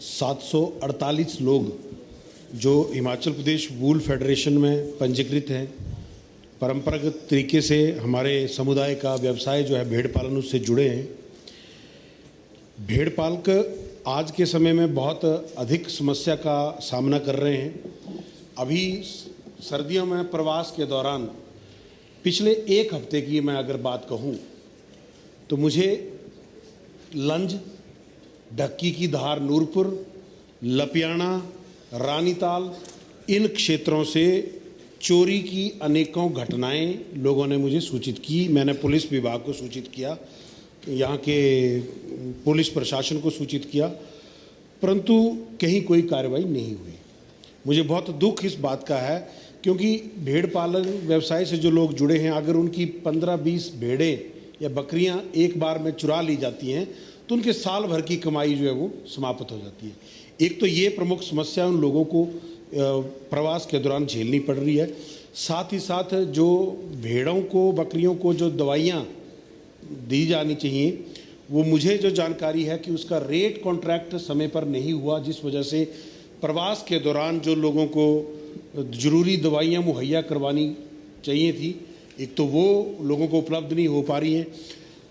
748 लोग जो Himachal Pradesh wool federation में पंजीकृत हैं, परंपरागत तरीके से हमारे समुदाय का व्यवसाय जो है भेड़ पालन उससे जुड़े हैं। भेड़ पालक आज के समय में बहुत अधिक समस्या का सामना कर रहे हैं। अभी सर्दियों में प्रवास के दौरान पिछले एक हफ्ते की मैं अगर बात कहूँ तो मुझे लंज, ढक्की की धार, नूरपुर, लपियाना, रानीताल इन क्षेत्रों से चोरी की अनेकों घटनाएं लोगों ने मुझे सूचित की। मैंने पुलिस विभाग को सूचित किया, यहाँ के पुलिस प्रशासन को सूचित किया, परंतु कहीं कोई कार्रवाई नहीं हुई। मुझे बहुत दुख इस बात का है क्योंकि भेड़ पालन व्यवसाय से जो लोग जुड़े हैं, अगर उनकी 15-20 भेड़ें या बकरियां एक बार में चुरा ली जाती हैं तो उनके साल भर की कमाई जो है वो समाप्त हो जाती है। एक तो ये प्रमुख समस्या उन लोगों को प्रवास के दौरान झेलनी पड़ रही है। साथ ही साथ जो भेड़ों को, बकरियों को जो दवाइयाँ दी जानी चाहिए, वो मुझे जो जानकारी है कि उसका रेट कॉन्ट्रैक्ट समय पर नहीं हुआ, जिस वजह से प्रवास के दौरान जो लोगों को ज़रूरी दवाइयाँ मुहैया करवानी चाहिए थी, एक तो वो लोगों को उपलब्ध नहीं हो पा रही हैं।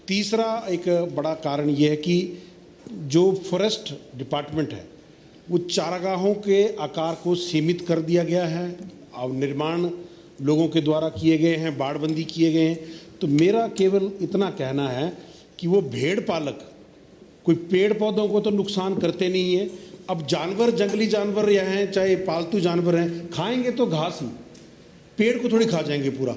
तीसरा एक बड़ा कारण ये है कि जो फॉरेस्ट डिपार्टमेंट है वो चारागाहों के आकार को सीमित कर दिया गया है। अब निर्माण लोगों के द्वारा किए गए हैं, बाड़बंदी किए गए हैं। तो मेरा केवल इतना कहना है कि वो भेड़ पालक कोई पेड़ पौधों को तो नुकसान करते नहीं है। अब जानवर, जंगली जानवर या हैं चाहे पालतू जानवर हैं, खाएंगे तो घास ही, पेड़ को थोड़ी खा जाएंगे पूरा।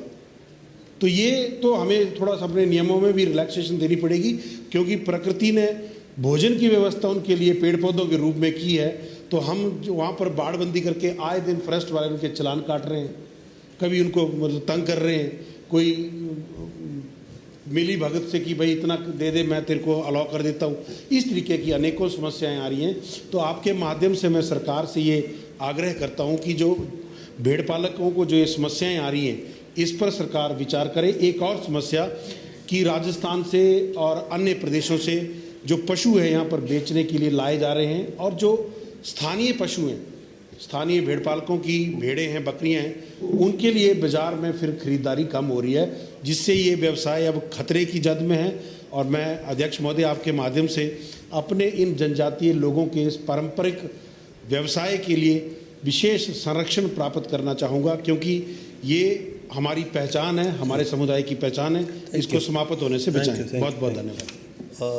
तो ये तो हमें थोड़ा सा अपने नियमों में भी रिलैक्सेशन देनी पड़ेगी, क्योंकि प्रकृति ने भोजन की व्यवस्था उनके लिए पेड़ पौधों के रूप में की है। तो हम जो वहाँ पर बाड़बंदी करके आए दिन फॉरेस्ट वाले उनके चालान काट रहे हैं, कभी उनको मतलब तंग कर रहे हैं, कोई मिली भगत से कि भाई इतना दे दे मैं तेरे को अलाउ कर देता हूँ। इस तरीके की अनेकों समस्याएं आ रही हैं। तो आपके माध्यम से मैं सरकार से ये आग्रह करता हूँ कि जो भेड़ पालकों को जो ये समस्याएं आ रही हैं, इस पर सरकार विचार करे। एक और समस्या कि राजस्थान से और अन्य प्रदेशों से जो पशु है यहाँ पर बेचने के लिए लाए जा रहे हैं, और जो स्थानीय पशु हैं, स्थानीय भेड़ पालकों की भेड़ें हैं, बकरियां हैं, उनके लिए बाज़ार में फिर खरीदारी कम हो रही है, जिससे ये व्यवसाय अब खतरे की जद में है। और मैं अध्यक्ष महोदय आपके माध्यम से अपने इन जनजातीय लोगों के इस पारंपरिक व्यवसाय के लिए विशेष संरक्षण प्राप्त करना चाहूँगा, क्योंकि ये हमारी पहचान है, हमारे समुदाय की पहचान है। इसको समाप्त होने से बचाएं। बहुत बहुत धन्यवाद।